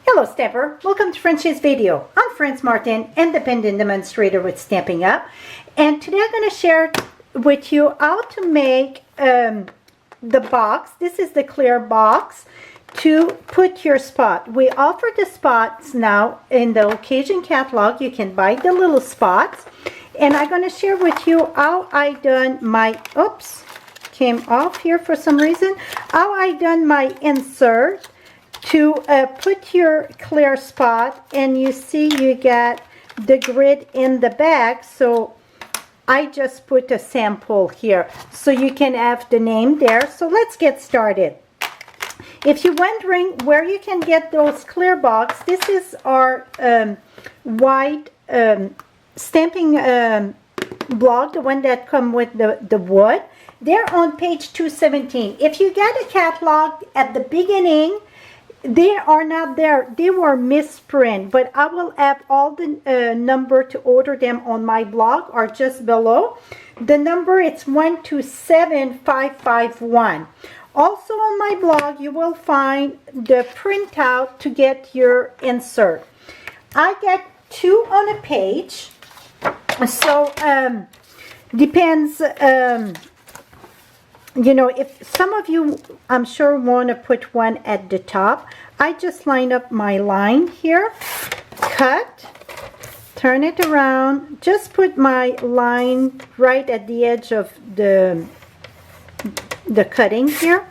Hello Stamper, welcome to French's video. I'm Franz Martin, independent demonstrator with Stampin' Up, and today I'm going to share with you how to make the box. This is the clear box to put your spot. We offer the spots now in the occasion catalog. You can buy the little spots, and I'm going to share with you how I done my, oops, came off here for some reason, how I done my insert to put your clear spot, and you see you get the grid in the back, so I just put a sample here so you can have the name there. So let's get started. If you're wondering where you can get those clear box, this is our white stamping block, the one that come with the wood. They're on page 217. If you get a catalog at the beginning, they are not there. They were misprint, but I will have all the number to order them on my blog or just below. The number it's 127551. Also on my blog you will find the printout to get your insert. I get 2 on a page, so depends. You know, if some of you, I'm sure, want to put one at the top. I just line up my line here, cut, turn it around, just put my line right at the edge of the cutting here.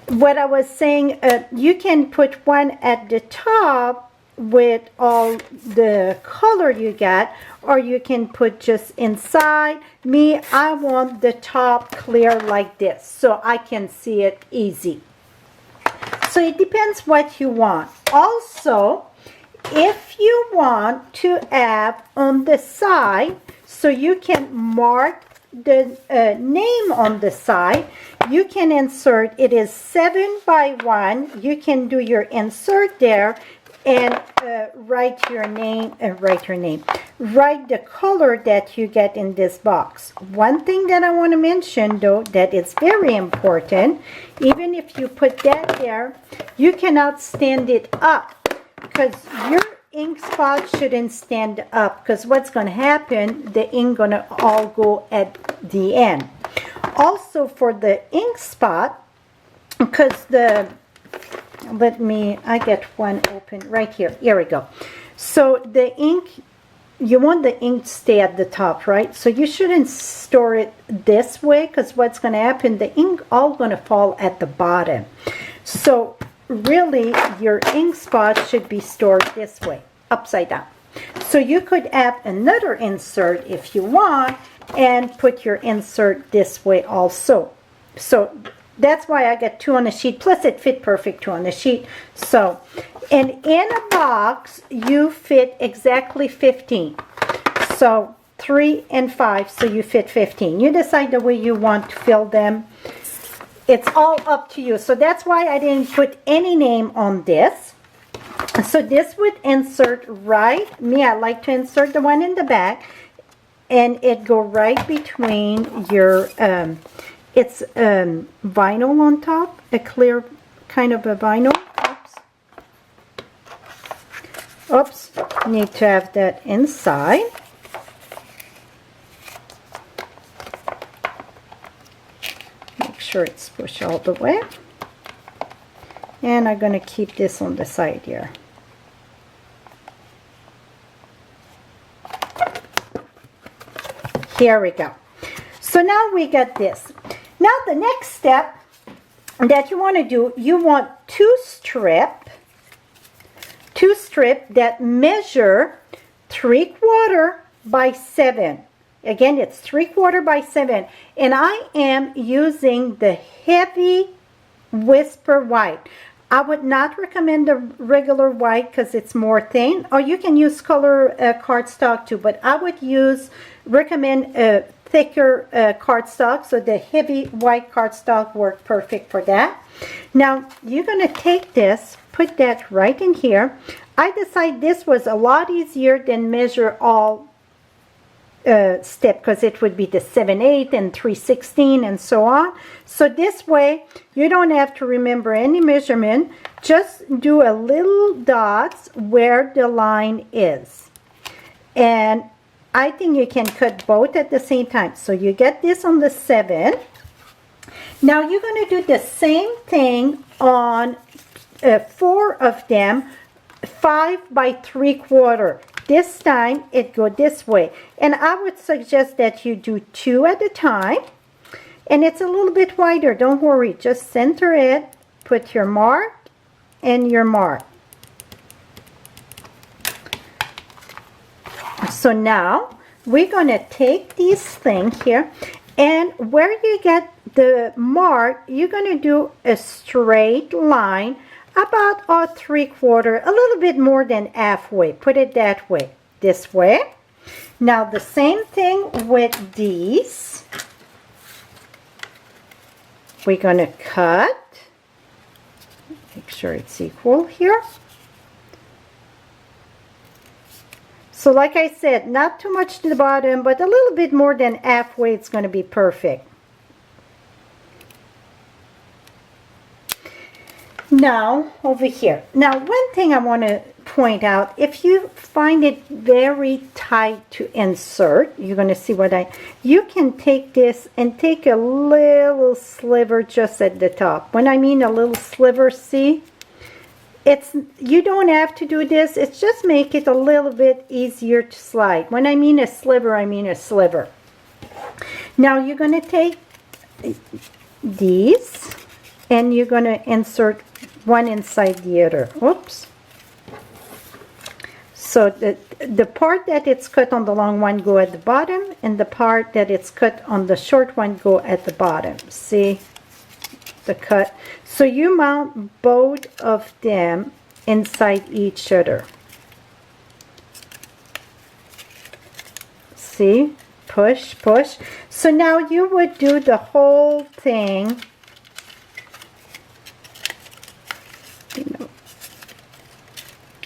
What I was saying, you can put one at the top with all the color you get, or you can put just inside. Me, I want the top clear like this so I can see it easy. So it depends what you want. Also, if you want to have on the side, so you can mark the name on the side, you can insert, it is 7 by 1. You can do your insert there and write your name, write the color that you get in this box. One thing that I want to mention though, that is very important, even if you put that there, you cannot stand it up, because your ink spot shouldn't stand up, because what's going to happen, the ink going to all go at the end. Also for the ink spot, because the, I get one open right here. Here we go. So the ink, you want the ink to stay at the top, right? So you shouldn't store it this way, because what's going to happen, the ink all going to fall at the bottom. So really your ink spot should be stored this way, upside down. So you could have another insert if you want and put your insert this way also. So that's why I got 2 on the sheet, plus it fit perfect 2 on the sheet. So, and in a box you fit exactly 15. So 3 and 5, so you fit 15. You decide the way you want to fill them. It's all up to you. So that's why I didn't put any name on this. So this would insert right, me, I like to insert the one in the back, and it go right between your it's vinyl on top, a clear kind of a vinyl. Oops, need to have that inside. Make sure it's pushed all the way. And I'm going to keep this on the side here. Here we go. So now we got this. Now the next step that you want to do, you want two strip that measure 3/4 by 7. Again, it's 3/4 by 7, and I am using the heavy whisper white. I would not recommend the regular white because it's more thin, or you can use color cardstock too, but I would recommend a thicker cardstock, so the heavy white cardstock worked perfect for that. Now you're going to take this, put that right in here. I decided this was a lot easier than measure all step, because it would be the 7/8 and 3/16 and so on. So this way you don't have to remember any measurement. Just do a little dots where the line is. And I think you can cut both at the same time. So you get this on the 7. Now you're going to do the same thing on 4 of them, 5 by 3/4. This time it go this way, and I would suggest that you do 2 at a time, and it's a little bit wider. Don't worry, just center it, put your mark and your mark. So now we're going to take these things here, and where you get the mark, you're going to do a straight line about a 3/4, a little bit more than halfway. Put it that way, this way. Now the same thing with these. We're going to cut. Make sure it's equal here. So like I said, not too much to the bottom, but a little bit more than halfway. It's going to be perfect. Now over here, now one thing I want to point out, if you find it very tight to insert, you're going to see what you can take this and take a little sliver just at the top. When I mean a little sliver, see, you don't have to do this, it's just make it a little bit easier to slide. When I mean a sliver, I mean a sliver. Now you're going to take these and you're going to insert one inside the other. Oops. So the part that it's cut on the long one go at the bottom, and the part that it's cut on the short one go at the bottom. See the cut? So you mount both of them inside each other. See? Push, push. So now you would do the whole thing.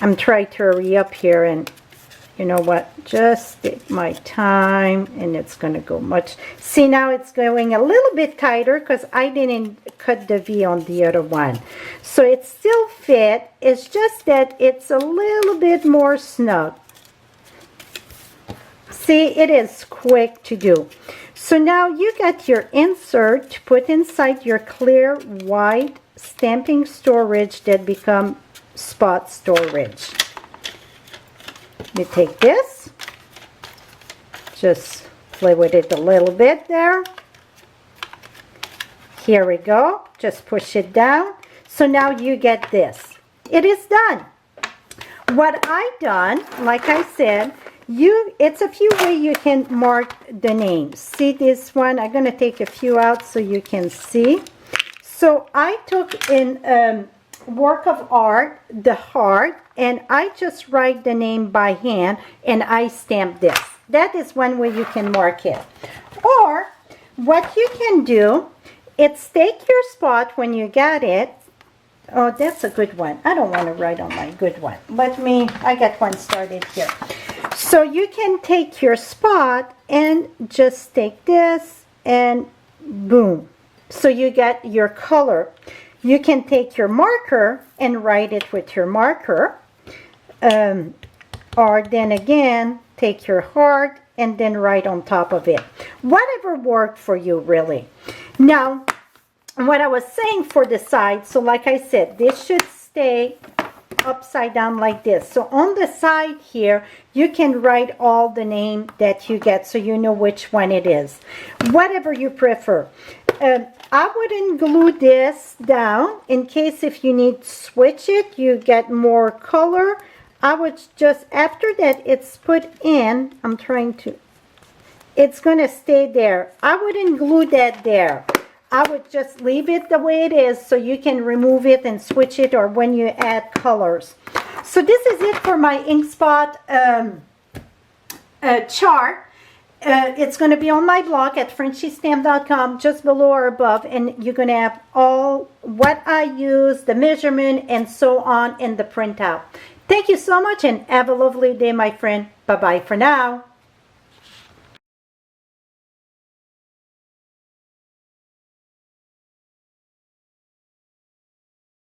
I'm trying to hurry up here, and you know what, just take my time, and it's going to go much. See, now it's going a little bit tighter because I didn't cut the V on the other one. So it still fit, it's just that it's a little bit more snug. See, it is quick to do. So now you got your insert to put inside your clear white stamping storage that become spot storage. You take this, just play with it a little bit there. Here we go, just push it down. So now you get this. It is done. What I done, like I said, it's a few ways you can mark the names. See this one? I'm going to take a few out so you can see. So I took in work of art, the heart, and I just write the name by hand and I stamp this. That is one way you can mark it. Or what you can do, it's take your spot when you got it. Oh, that's a good one. I don't want to write on my good one. I got one started here. So you can take your spot and just take this and boom. So you get your color. You can take your marker and write it with your marker. Or then again, take your heart and then write on top of it. Whatever worked for you, really. Now, what I was saying for the side, so like I said, this should stay upside down like this. So on the side here, you can write all the name that you get so you know which one it is. Whatever you prefer. I wouldn't glue this down in case if you need to switch it, you get more color. I would just, after that it's put in, it's going to stay there. I wouldn't glue that there. I would just leave it the way it is so you can remove it and switch it or when you add colors. So this is it for my ink spot chart. It's going to be on my blog at FrenchieStamp.com, just below or above, and you're going to have all what I use, the measurement, and so on in the printout. Thank you so much and have a lovely day, my friend. Bye-bye for now.